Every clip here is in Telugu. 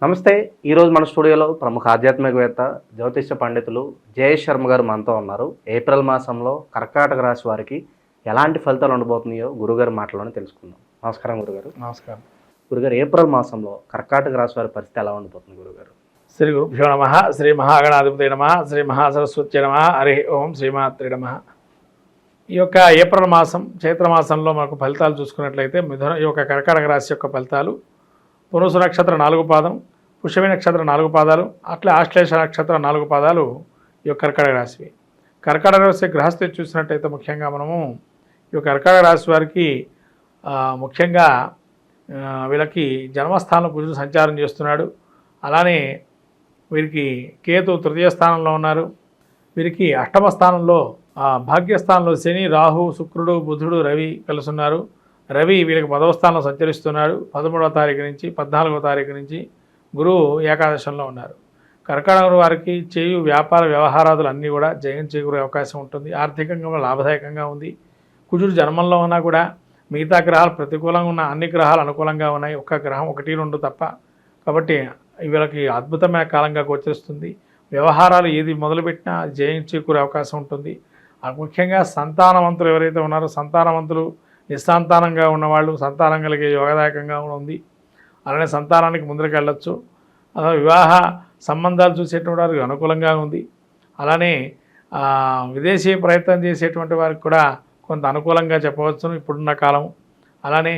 నమస్తే. ఈరోజు మన స్టూడియోలో ప్రముఖ ఆధ్యాత్మికవేత్త జ్యోతిష్య పండితులు జయేష్ శర్మ గారు మనతో ఉన్నారు. ఏప్రిల్ మాసంలో కర్కాటక రాశి వారికి ఎలాంటి ఫలితాలు ఉండబోతున్నాయో గురుగారు మాటలోనే తెలుసుకుందాం. నమస్కారం గురుగారు. నమస్కారం గురుగారు, ఏప్రిల్ మాసంలో కర్కాటక రాశి వారి పరిస్థితి ఎలా ఉండబోతుంది గురుగారు? శ్రీ గురుభ్యో నమ. శ్రీ మహాగణాధిపతి నమ. శ్రీ మహాసరస్వతి నమ. హరి ఓం శ్రీమాత్రి నమ. ఈ యొక్క ఏప్రిల్ మాసం చైత్రమాసంలో మనకు ఫలితాలు చూసుకున్నట్లయితే ఈ యొక్క కర్కాటక రాశి యొక్క ఫలితాలు పురుష నక్షత్ర 4 పాదం, పుష్యమి నక్షత్ర 4 పాదాలు, అట్లే ఆశ్లేష నక్షత్ర 4 పాదాలు ఈ యొక్క కర్కాటక రాశివి. కర్కాటక రాశి గ్రహస్థితి చూసినట్టయితే ముఖ్యంగా మనము ఈ యొక్క కర్కాటక రాశి వారికి ముఖ్యంగా వీళ్ళకి జన్మస్థానంలో కుజుడు సంచారం చేస్తున్నాడు. అలానే వీరికి కేతు తృతీయ స్థానంలో ఉన్నారు. వీరికి అష్టమ స్థానంలో భాగ్యస్థానంలో శని, రాహు, శుక్రుడు, బుధుడు, రవి కలిసి ఉన్నారు. రవి వీళ్ళకి 10వ స్థానంలో సంచరిస్తున్నాడు. 13వ తారీఖు నుంచి 14వ తారీఖు నుంచి గురువు ఏకాదశంలో ఉన్నారు. కర్కాటక వారికి చేయు వ్యాపార వ్యవహారాదులు అన్నీ కూడా జయం చేకూరే అవకాశం ఉంటుంది. ఆర్థికంగా లాభదాయకంగా ఉంది. కుజుడు జన్మంలో ఉన్నా కూడా మిగతా గ్రహాలు ప్రతికూలంగా ఉన్న అన్ని గ్రహాలు అనుకూలంగా ఉన్నాయి. ఒక్క గ్రహం 1, 2 తప్ప. కాబట్టి వీళ్ళకి అద్భుతమైన కాలంగా గోచరిస్తుంది. వ్యవహారాలు ఏది మొదలుపెట్టినా జయం చేకూరే అవకాశం ఉంటుంది. ముఖ్యంగా సంతానవంతులు ఎవరైతే ఉన్నారో సంతానవంతులు, నిస్సంతానంగా ఉన్నవాళ్ళు సంతానం కలిగే యోగదాయకంగా ఉంది. అలానే సంతానానికి ముందుకు వెళ్ళొచ్చు. వివాహ సంబంధాలు చూసేటువంటి వారికి అనుకూలంగా ఉంది. అలానే విదేశీ ప్రయత్నం చేసేటువంటి వారికి కూడా కొంత అనుకూలంగా చెప్పవచ్చును ఇప్పుడున్న కాలం. అలానే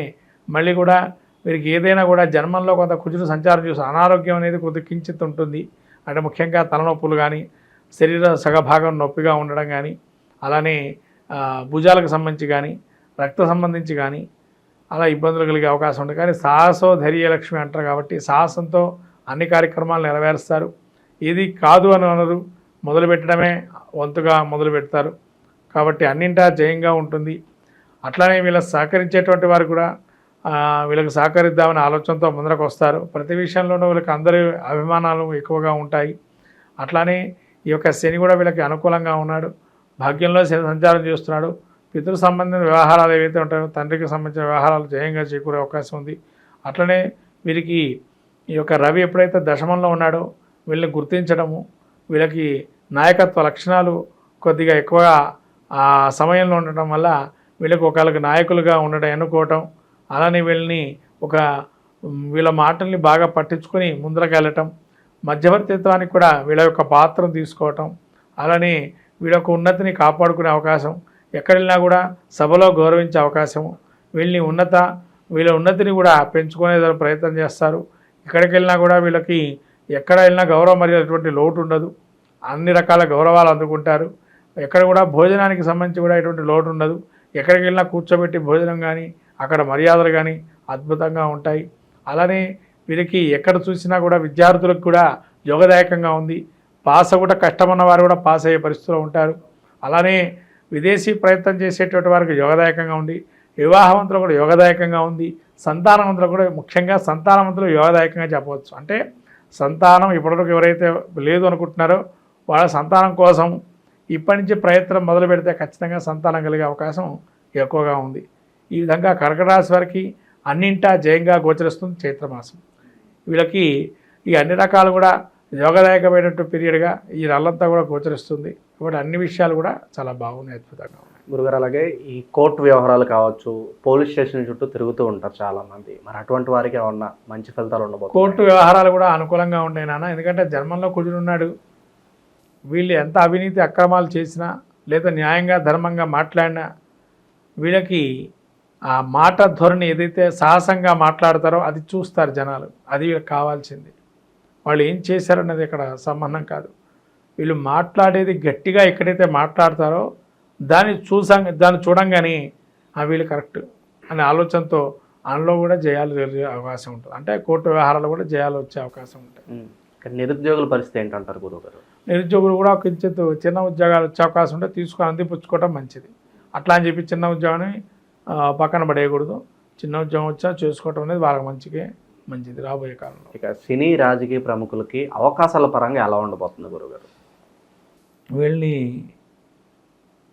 మళ్ళీ కూడా వీరికి ఏదైనా కూడా జన్మంలో కొంత కుజుడు సంచారం చేసి అనారోగ్యం అనేది కొద్ది కించిత్ ఉంటుంది. అంటే ముఖ్యంగా తలనొప్పులు కానీ, శరీర సగభాగం నొప్పిగా ఉండడం కానీ, అలానే భుజాలకు సంబంధించి కానీ, రక్త సంబంధించి కానీ అలా ఇబ్బందులు కలిగే అవకాశం ఉంటుంది. కానీ సాహసో ధైర్య లక్ష్మి అంటారు కాబట్టి సాహసంతో అన్ని కార్యక్రమాలు నెరవేరుస్తారు. ఏది కాదు అని అనరు, మొదలుపెట్టడమే వంతుగా మొదలు పెడతారు. కాబట్టి అన్నింటా జయంగా ఉంటుంది. అట్లానే వీళ్ళకి సహకరించేటువంటి వారు కూడా వీళ్ళకి సహకరిద్దామనే ఆలోచనతో ముందరకు వస్తారు. ప్రతి విషయంలోనూ వీళ్ళకి అందరి అభిమానాలు ఎక్కువగా ఉంటాయి. అట్లానే ఈ యొక్క శని కూడా వీళ్ళకి అనుకూలంగా ఉన్నాడు. భాగ్యంలో శని సంచారం చేస్తున్నాడు. పితృ సంబంధించిన వ్యవహారాలు ఏవైతే ఉంటాయో తండ్రికి సంబంధించిన వ్యవహారాలు జయంగా చేకూరే అవకాశం ఉంది. అట్లనే వీరికి ఈ యొక్క రవి ఎప్పుడైతే దశమంలో ఉన్నాడో వీళ్ళని గుర్తించడము, వీళ్ళకి నాయకత్వ లక్షణాలు కొద్దిగా ఎక్కువగా ఆ సమయంలో ఉండటం వల్ల వీళ్ళకి ఒకళ్ళకి నాయకులుగా ఉండడం ఎన్నుకోవటం, అలానే వీళ్ళని వీళ్ళ మాటల్ని బాగా పట్టించుకొని ముందరకు వెళ్ళటం, మధ్యవర్తిత్వానికి కూడా వీళ్ళ యొక్క పాత్రను తీసుకోవటం, అలానే వీళ్ళ యొక్క ఉన్నతిని కాపాడుకునే అవకాశం, ఎక్కడెళ్ళినా కూడా సభలో గౌరవించే అవకాశము, వీళ్ళ ఉన్నతిని కూడా పెంచుకునే ప్రయత్నం చేస్తారు. ఎక్కడికి వెళ్ళినా కూడా వీళ్ళకి ఎక్కడ వెళ్ళినా గౌరవ మర్యాదటువంటి లోటు ఉండదు. అన్ని రకాల గౌరవాలు అందుకుంటారు. ఎక్కడ కూడా భోజనానికి సంబంధించి కూడా ఎటువంటి లోటు ఉండదు. ఎక్కడికి వెళ్ళినా కూర్చోబెట్టి భోజనం కానీ అక్కడ మర్యాదలు కానీ అద్భుతంగా ఉంటాయి. అలానే వీరికి ఎక్కడ చూసినా కూడా విద్యార్థులకు కూడా యోగదాయకంగా ఉంది. పాస్ కూడా కష్టమన్న వారు కూడా పాస్ అయ్యే పరిస్థితిలో ఉంటారు. అలానే విదేశీ ప్రయత్నం చేసేటువంటి వారికి యోగదాయకంగా ఉంది. వివాహవంతులు కూడా యోగదాయకంగా ఉంది. సంతానవంతులు కూడా ముఖ్యంగా సంతానవంతులు యోగదాయకంగా చెప్పవచ్చు. అంటే సంతానం ఇప్పటివరకు ఎవరైతే లేదు అనుకుంటున్నారో వాళ్ళ సంతానం కోసం ఇప్పటి నుంచి ప్రయత్నం మొదలు పెడితే ఖచ్చితంగా సంతానం కలిగే అవకాశం ఎక్కువగా ఉంది. ఈ విధంగా కర్కాటక రాశి వారికి అన్నింటా జయంగా గోచరిస్తుంది చైత్రమాసం. వీళ్ళకి ఈ అన్ని రకాలు కూడా యోగదాయకమైనటువంటి పీరియడ్గా ఈ నెలంతా కూడా గోచరిస్తుంది. కాబట్టి అన్ని విషయాలు కూడా చాలా బాగున్నాయి, అద్భుతంగా ఉన్నాయి గురుగారు. అలాగే ఈ కోర్టు వ్యవహారాలు కావచ్చు, పోలీస్ స్టేషన్ చుట్టూ తిరుగుతూ ఉంటారు చాలామంది. మరి అటువంటి వారికి ఏమన్నా మంచి ఫలితాలు ఉండబోతుంది? కోర్టు వ్యవహారాలు కూడా అనుకూలంగా ఉంటాయి నాన్న. ఎందుకంటే జన్మంలో కుజుడు ఉన్నాడు. వీళ్ళు ఎంత అవినీతి అక్రమాలు చేసినా లేదా న్యాయంగా ధర్మంగా మాట్లాడినా వీళ్ళకి ఆ మాట ధోరణి ఏదైతే సాహసంగా మాట్లాడతారో అది చూస్తారు జనాలు. అది వీళ్ళకి కావాల్సింది. వాళ్ళు ఏం చేశారన్నది ఇక్కడ సంబంధం కాదు. వీళ్ళు మాట్లాడేది గట్టిగా ఎక్కడైతే మాట్లాడతారో దాన్ని చూడంగానే వీళ్ళు కరెక్ట్ అనే ఆలోచనతో అందులో కూడా జయాలు జరిగే అవకాశం ఉంటుంది. అంటే కోర్టు వ్యవహారాలు కూడా జయాలు వచ్చే అవకాశం ఉంటాయి. నిరుద్యోగుల పరిస్థితి ఏంటంటారు గురుగారు? నిరుద్యోగులు కూడా కించిత్ చిన్న ఉద్యోగాలు వచ్చే అవకాశం ఉంటే తీసుకొని అందిపుచ్చుకోవడం మంచిది. అట్లా అని చెప్పి చిన్న ఉద్యోగాన్ని పక్కన పడేయకూడదు. చిన్న ఉద్యోగం వచ్చా చేసుకోవటం అనేది వాళ్ళకి మంచిది రాబోయే కాలంలో. ఇక సినీ రాజకీయ ప్రముఖులకి అవకాశాల పరంగా ఎలా ఉండబోతుంది గురుగారు? వీళ్ళని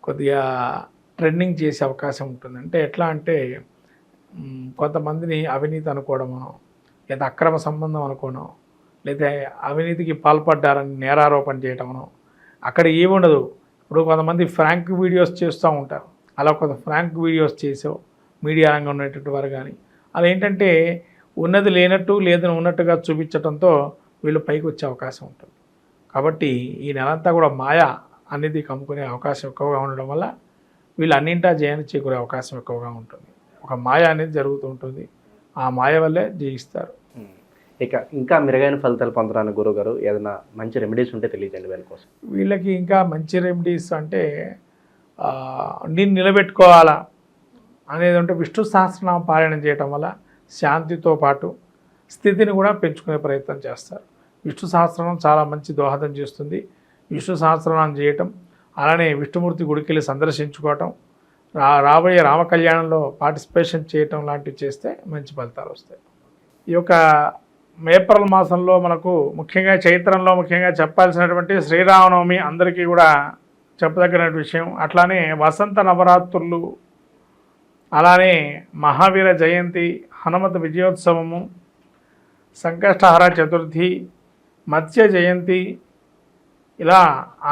కొద్దిగా ట్రెండింగ్ చేసే అవకాశం ఉంటుంది. అంటే ఎట్లా అంటే కొంతమందిని అవినీతి అనుకోవడమో లేదా అక్రమ సంబంధం అనుకోవడం లేదా అవినీతికి పాల్పడ్డారని నేరారోపణ చేయటమనో అక్కడ ఏముండదు. ఇప్పుడు కొంతమంది ఫ్రాంక్ వీడియోస్ చేస్తూ ఉంటారు. అలా కొంత ఫ్రాంక్ వీడియోస్ చేసో మీడియా రంగం ఉన్నటువంటి వారు కానీ అలా ఏంటంటే ఉన్నది లేనట్టు లేదని ఉన్నట్టుగా చూపించడంతో వీళ్ళు పైకి వచ్చే అవకాశం ఉంటుంది. కాబట్టి ఈ నెలంతా కూడా మాయ అనేది కమ్ముకునే అవకాశం ఎక్కువగా ఉండడం వల్ల వీళ్ళు అన్నింటా జయాన్ని చేకూరే అవకాశం ఎక్కువగా ఉంటుంది. ఒక మాయ అనేది జరుగుతూ ఉంటుంది. ఆ మాయ వల్లే జయిస్తారు. ఇక ఇంకా మెరుగైన ఫలితాలు పొందడానికి గురుగారు ఏదైనా మంచి రెమెడీస్ ఉంటే తెలియజేయండి వీళ్ళ కోసం. వీళ్ళకి ఇంకా మంచి రెమెడీస్ అంటే నేను నిలబెట్టుకోవాలా అనేది అంటే విష్ణు సహస్రనామ పారాయణం చేయటం వల్ల శాంతితో పాటు స్థితిని కూడా పెంచుకునే ప్రయత్నం చేస్తారు. విష్ణు సహస్రనామం చాలా మంచి దోహదం చేస్తుంది. విష్ణు సహస్రనామం చేయటం, అలానే విష్ణుమూర్తి గుడికెళ్ళి సందర్శించుకోవటం, రాబోయే రామ కళ్యాణంలో పార్టిసిపేషన్ చేయటం లాంటివి చేస్తే మంచి ఫలితాలు వస్తాయి. ఈ యొక్క ఏప్రిల్ మాసంలో మనకు ముఖ్యంగా చైత్రంలో ముఖ్యంగా చెప్పాల్సినటువంటి శ్రీరామనవమి అందరికీ కూడా చెప్పదగిన విషయం. అట్లానే వసంత నవరాత్రులు, అలానే మహావీర జయంతి, హనుమత విజయోత్సవము, సంకష్టహర చతుర్థి, మత్స్య జయంతి, ఇలా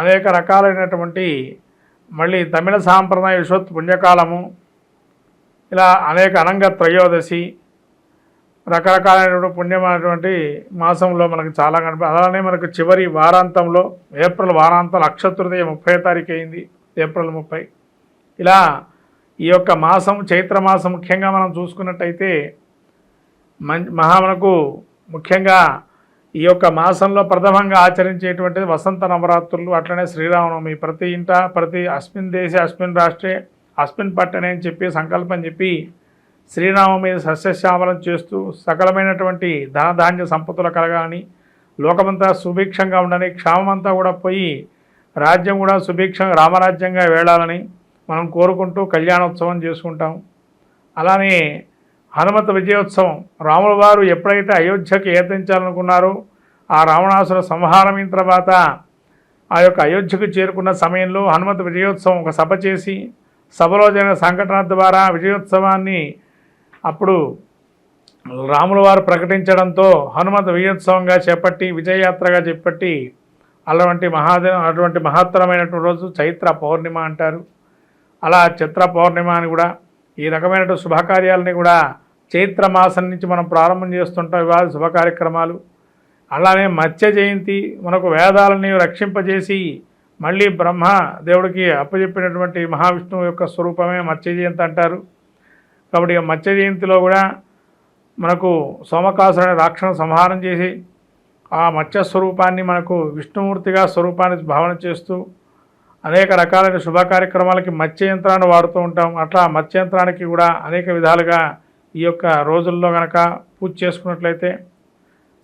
అనేక రకాలైనటువంటి మళ్ళీ తమిళ సాంప్రదాయ విశ్వత్ పుణ్యకాలము, ఇలా అనేక అనంగ త్రయోదశి, రకరకాలైనటువంటి పుణ్యమైనటువంటి మాసంలో మనకు చాలా అలానే మనకు చివరి వారాంతంలో ఏప్రిల్ వారాంతం అక్షతృతీయ 30వ తారీఖు అయింది, ఏప్రిల్ 30. ఇలా ఈ యొక్క మాసం చైత్రమాసం ముఖ్యంగా మనం చూసుకున్నట్టయితే మనకు ముఖ్యంగా ఈ యొక్క మాసంలో ప్రథమంగా ఆచరించేటువంటిది వసంత నవరాత్రులు, అట్లనే శ్రీరామనవమి. ప్రతి ఇంట ప్రతి అస్మిన్ దేశే అస్మిన్ రాష్ట్రే అస్మిన్ పట్టణే అని చెప్పి సంకల్పం చెప్పి శ్రీరామం మీద సస్యశ్యామలం చేస్తూ సకలమైనటువంటి ధనధాన్య సంపత్తులు కలగాలని, లోకమంతా సుభిక్షంగా ఉండని, క్షామమంతా కూడా పోయి రాజ్యం కూడా సుభిక్షంగా రామరాజ్యంగా వేళాలని మనం కోరుకుంటూ కళ్యాణోత్సవం చేసుకుంటాం. అలానే హనుమత విజయోత్సవం, రాముల వారు ఎప్పుడైతే అయోధ్యకి ఏతించాలనుకున్నారో ఆ రావణాసుర సంహారమైన తర్వాత ఆ యొక్క అయోధ్యకు చేరుకున్న సమయంలో హనుమత విజయోత్సవం ఒక సభ చేసి సభలో జరిగిన సంఘటన ద్వారా విజయోత్సవాన్ని అప్పుడు రాముల వారు ప్రకటించడంతో హనుమత విజయోత్సవంగా చేపట్టి విజయయాత్రగా చేపట్టి అటువంటి మహత్తరమైనటువంటి రోజు చైత్ర పౌర్ణిమ అంటారు. అలా చైత్ర పౌర్ణిమ అని కూడా ఈ రకమైనటువంటి శుభకార్యాలని కూడా చైత్ర మాసం నుంచి మనం ప్రారంభం చేస్తుంటాం ఇవాళ శుభ కార్యక్రమాలు. అలానే మత్స్య జయంతి మనకు వేదాలని రక్షింపజేసి మళ్ళీ బ్రహ్మ దేవుడికి అప్పచెప్పినటువంటి మహావిష్ణువు యొక్క స్వరూపమే మత్స్య జయంతి అంటారు. కాబట్టి మత్స్య జయంతిలో కూడా మనకు సోమకాసురుని రాక్షణ సంహారం చేసి ఆ మత్స్య స్వరూపాన్ని మనకు విష్ణుమూర్తిగా స్వరూపాన్ని భావన చేస్తూ అనేక రకాలైన శుభ కార్యక్రమాలకి మత్స్య యంత్రాన్ని వాడుతూ ఉంటాం. అట్లా మత్స్య యంత్రానికి కూడా అనేక విధాలుగా ఈ యొక్క రోజుల్లో కనుక పూజ చేసుకున్నట్లయితే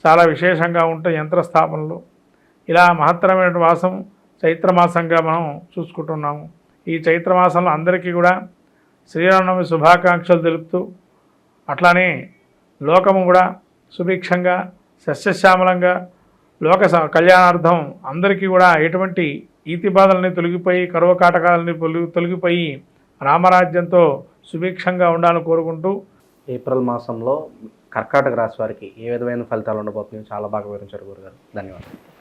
చాలా విశేషంగా ఉంటాయి యంత్రస్థాపనలు. ఇలా మహత్తరమైన మాసం చైత్రమాసంగా మనం చూసుకుంటున్నాము. ఈ చైత్రమాసంలో అందరికీ కూడా శ్రీరామనవమి శుభాకాంక్షలు తెలుపుతూ అట్లానే లోకము కూడా సుభిక్షంగా సస్యశ్యామలంగా లోక కళ్యాణార్థం అందరికీ కూడా ఎటువంటి ఈతి బాధల్ని తొలగిపోయి కరువు కాటకాలని తొలగిపోయి రామరాజ్యంతో సుభిక్షంగా ఉండాలని కోరుకుంటూ ఏప్రిల్ మాసంలో కర్కాటక రాశి వారికి ఏ విధమైన ఫలితాలు ఉండబోతున్నాయో చాలా బాగా వివరించారు గురుగారు. ధన్యవాదాలు.